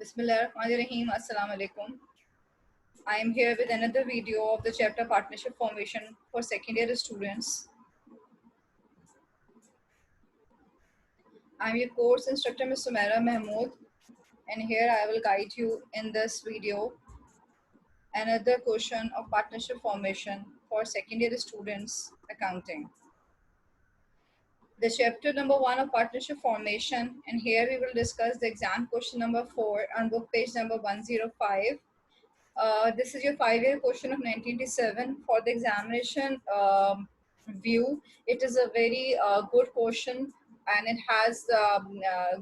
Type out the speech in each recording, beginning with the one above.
Bismillahirrahmanirrahim. Assalamu alaikum. I am here with another video of the chapter Partnership Formation for second year students. I am your course instructor, Ms. Sumaira Mahmood, and here I will guide you in this video another question of partnership formation for second year students accounting. The chapter number 1 of partnership formation, and here we will discuss the exam question number 4 on book page number 105. This is your 5-year question of 1987. For the examination view, it is a very good question and it has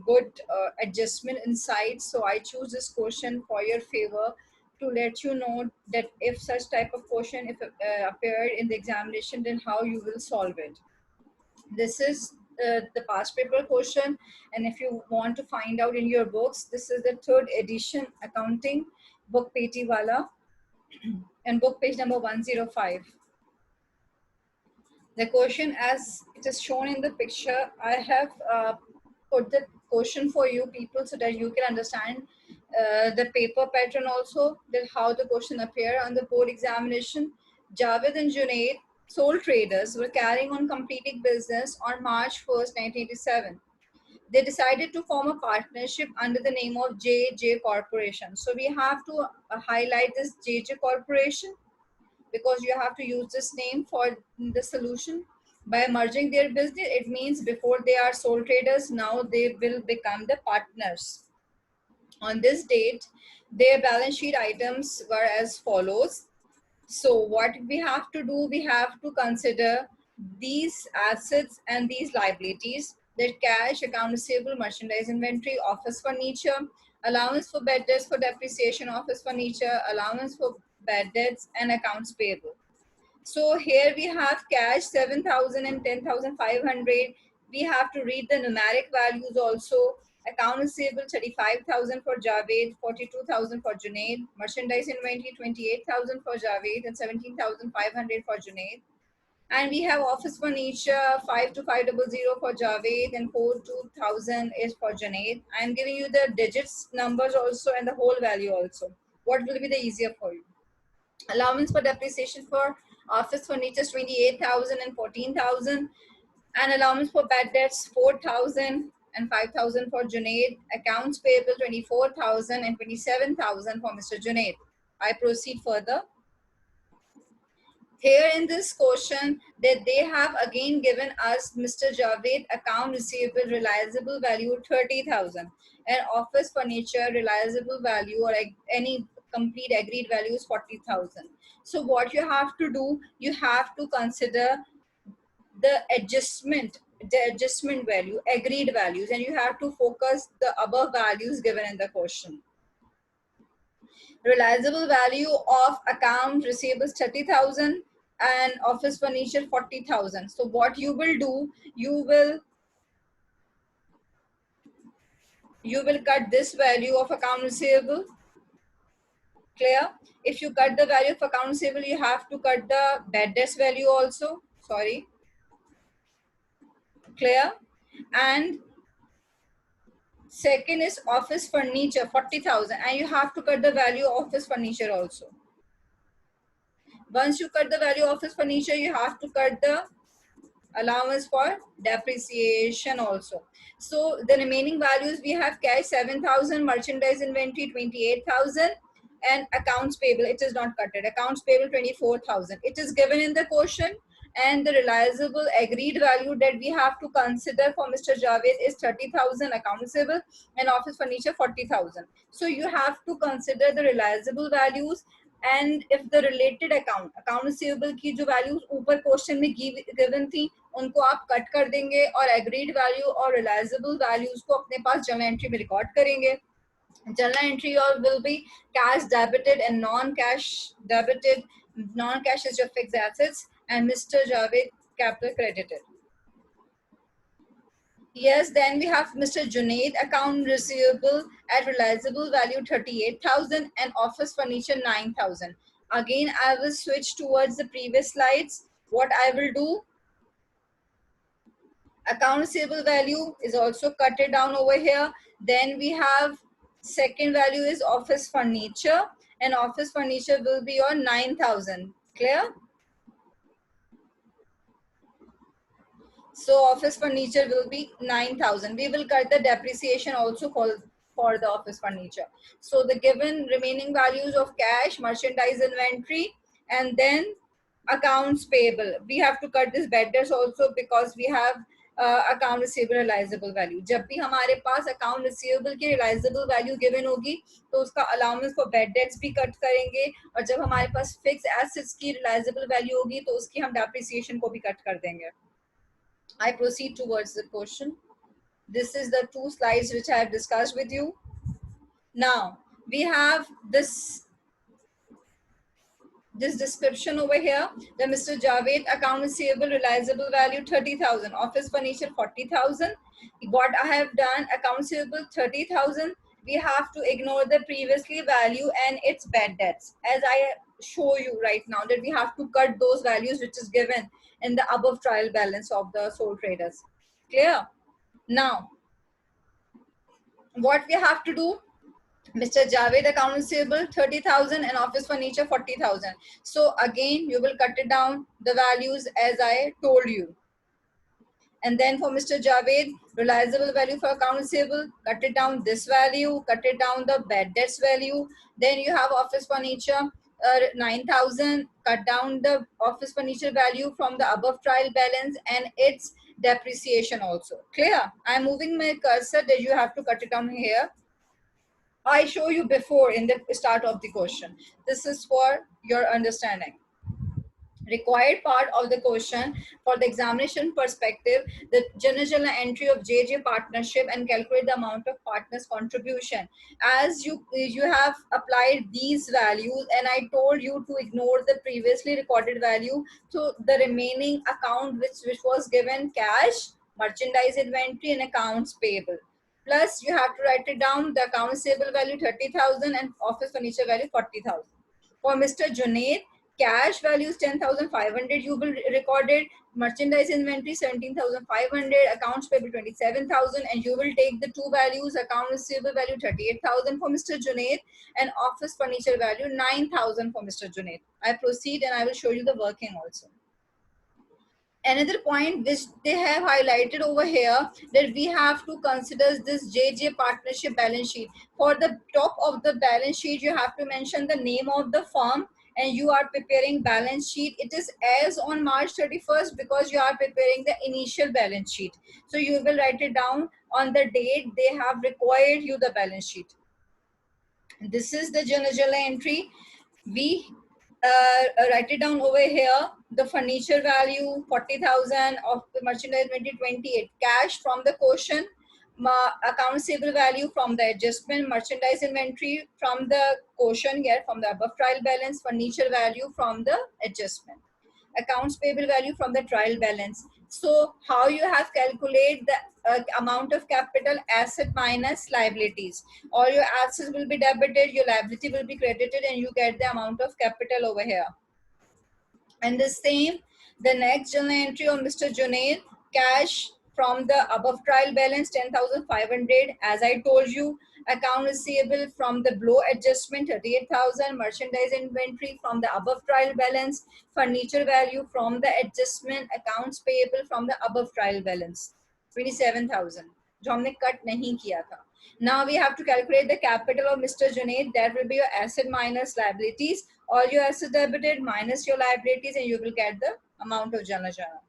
good adjustment inside. So I choose this question for your favor to let you know that if such type of question if appeared in the examination, then how you will solve it. This is the past paper question, and if you want to find out in your books, this is the 3rd edition accounting book Petiwala and book page number 105. The question as it is shown in the picture, I have put the question for you people so that you can understand the paper pattern also, that how the question appear on the board examination. Javed and Junaid, sole traders, were carrying on competing business on March 1st, 1987. They decided to form a partnership under the name of JJ Corporation. So we have to highlight this JJ Corporation because you have to use this name for the solution. By merging their business, it means before they are sole traders, now they will become the partners. On this date, their balance sheet items were as follows. So what we have to do, we have to consider these assets and these liabilities, that cash, account receivable, merchandise inventory, office furniture, allowance for bad debts for depreciation, office furniture, allowance for bad debts, and accounts payable. So here we have cash 7,000 and 10,500. We have to read the numeric values also. Account receivable 35,000 for Javed, 42,000 for Junaid. Merchandise inventory 28,000 for Javed and 17,500 for Junaid. And we have office furniture 52500 for Javed and 42,000 is for Junaid. I am giving you the digits numbers also and the whole value also. What will be the easier for you? Allowance for depreciation for office furniture 28,000 and 14,000, and allowance for bad debts 4,000 and 5,000 for Junaid. Accounts payable 24,000 and 27,000 for Mr. Junaid. I proceed further. Here in this question, that they have again given us Mr. Javed account receivable realizable value 30,000 and office furniture realizable value or any complete agreed value is 40,000. So what you have to do, you have to consider the adjustment value, agreed values, and you have to focus the above values given in the question. Realizable value of account receivables 30,000 and office furniture 40,000. So what you will do, you will cut this value of account receivable. Clear? If you cut the value of account receivable, you have to cut the bad debts value also. Sorry. Clear? And second is office furniture 40,000, and you have to cut the value of office furniture also. Once you cut the value of office furniture, you have to cut the allowance for depreciation also. So the remaining values we have cash 7,000, merchandise inventory 28,000, and accounts payable, it is not cutted. Accounts payable 24,000. It is given in the question, and the realizable agreed value that we have to consider for Mr. Javed is 30,000 accounts payable and office furniture 40,000. So you have to consider the realizable values, and if the related account receivable की जो values ऊपर question में given थी उनको आप cut कर देंगे और agreed value और realizable values को अपने पास journal entry में record करेंगे. Journal entry or will be cash debited and non-cash debited. Non-cash is your fixed assets, and Mr. Javed capital credited. Yes, then we have Mr. Junaid account receivable at realizable value 38,000 and office furniture 9,000. Again, I will switch towards the previous slides. What I will do, account receivable value is also cut it down over here. Then we have Second value is office furniture, and office furniture will be your 9,000. Clear? So office furniture will be 9,000. We will cut the depreciation also for the office furniture. So the given remaining values of cash, merchandise inventory, and then accounts payable. We have to cut this bad debts also because we have account receivable realizable value. जब भी हमारे पास account receivable की realizable value given होगी तो उसका allowance for bad debts भी cut करेंगे, और जब हमारे पास fixed assets की realizable value होगी तो उसकी हम depreciation को भी cut कर देंगे. I proceed towards the question. This is the 2 slides which I have discussed with you. Now we have this description over here. The Mr. Javed account receivable realizable value 30,000, office furniture 40,000. What I have done, account receivable 30,000. We have to ignore the previously value and its bad debts. As I show you right now that we have to cut those values which is given in the above trial balance of the sole traders. Clear? Now, what we have to do, Mr. Javed account receivable 30,000 and office furniture 40,000. So again, you will cut it down the values as I told you. And then for Mr. Javed, realizable value for account receivable, cut it down this value, cut it down the bad debts value. Then you have office furniture 9,000, cut down the office furniture value from the above trial balance and its depreciation also. Clear? I'm moving my cursor that you have to cut it down here. I show you before in the start of the question. This is for your understanding. Required part of the question for the examination perspective, the journal entry of JJ partnership and calculate the amount of partners contribution. As you have applied these values and I told you to ignore the previously recorded value, so the remaining account which was given cash, merchandise inventory and accounts payable. Plus you have to write it down, the accounts payable value 30,000 and office furniture value 40,000. For Mr. Junaid, cash value is 10,500. You will record it. Merchandise inventory 17,500. Accounts payable 27,000. And you will take the two values. Account receivable value 38,000 for Mr. Junaid and office furniture value 9,000 for Mr. Junaid. I proceed and I will show you the working also. Another point which they have highlighted over here, that we have to consider this JJ partnership balance sheet. For the top of the balance sheet, you have to mention the name of the firm and you are preparing balance sheet. It is as on March 31st because you are preparing the initial balance sheet. So you will write it down on the date they have required you the balance sheet. This is the journal entry. We write it down over here. The furniture value 40,000, of the merchandise 28, cash from the quotient, account receivable value from the adjustment, merchandise inventory from the quotient here from the above trial balance, furniture value from the adjustment, accounts payable value from the trial balance. So how you have calculate the amount of capital asset minus liabilities. All your assets will be debited, your liability will be credited, and you get the amount of capital over here. And the same, the next journal entry on Mr. Junaid, cash from the above trial balance 10,500. As I told you, account receivable from the below adjustment 38,000, merchandise inventory from the above trial balance, furniture value from the adjustment, accounts payable from the above trial balance 27,000 जो हमने cut नहीं किया था. Now we have to calculate the capital of Mr. Junaid. That will be your asset minus liabilities. All your assets debited minus your liabilities, and you will get the amount of Jana Jana.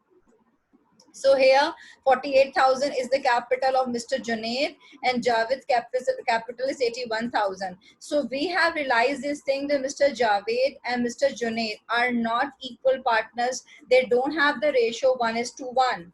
So here 48,000 is the capital of Mr. Junaid and Javed's capital is 81,000. So we have realized this thing that Mr. Javed and Mr. Junaid are not equal partners. They don't have the ratio 1:1.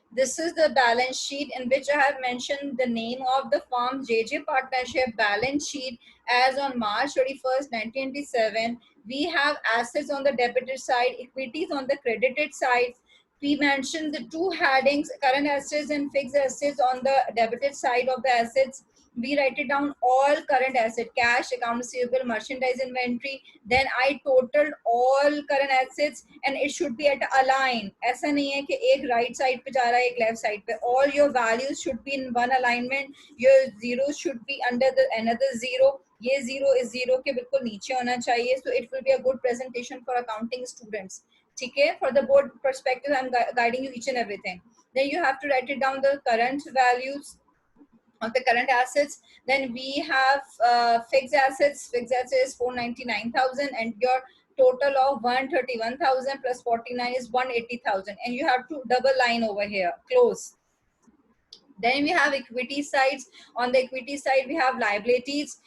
This is the balance sheet in which I have mentioned the name of the firm JJ Partnership balance sheet as on March 31st, 1997. We have assets on the debited side, equities on the credited side, We mentioned the two headings, current assets and fixed assets. On the debited side of the assets, we write it down all current asset, cash, account receivable, merchandise inventory. Then I totaled all current assets and it should be at align. ऐसा नहीं है कि एक right side पे जा रहा है एक left side पे. All your values should be in one alignment. Your zeros should be under the another zero. ये zero is zero के बिल्कुल नीचे होना चाहिए. So it will be a good presentation for accounting students. Okay, for the board perspective, I'm guiding you each and everything. Then you have to write it down the current values of the current assets. Then we have fixed assets. Fixed assets 499,000 and your total of 131,000 plus 49 is 180,000, and you have to double line over here, close. Then we have equity sides. On the equity side, we have liabilities.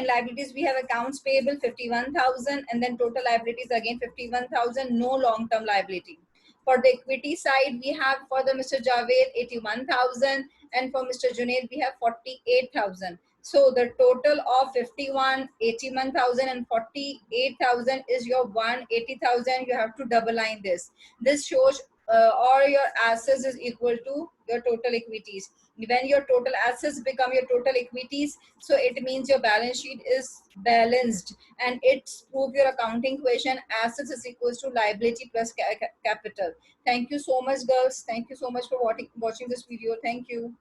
In liabilities, we have accounts payable 51,000, and then total liabilities again 51,000. No long-term liability. For the equity side, we have for the Mr. Javed 81,000, and for Mr. Junaid we have 48,000. So the total of 51, 81,000 and 48,000 is your 180,000. You have to double line this. This shows or your assets is equal to your total equities. When your total assets become your total equities, so it means your balance sheet is balanced, and it's prove your accounting equation. Assets is equals to liability plus capital. Thank you so much, girls. Thank you so much for watching this video. Thank you.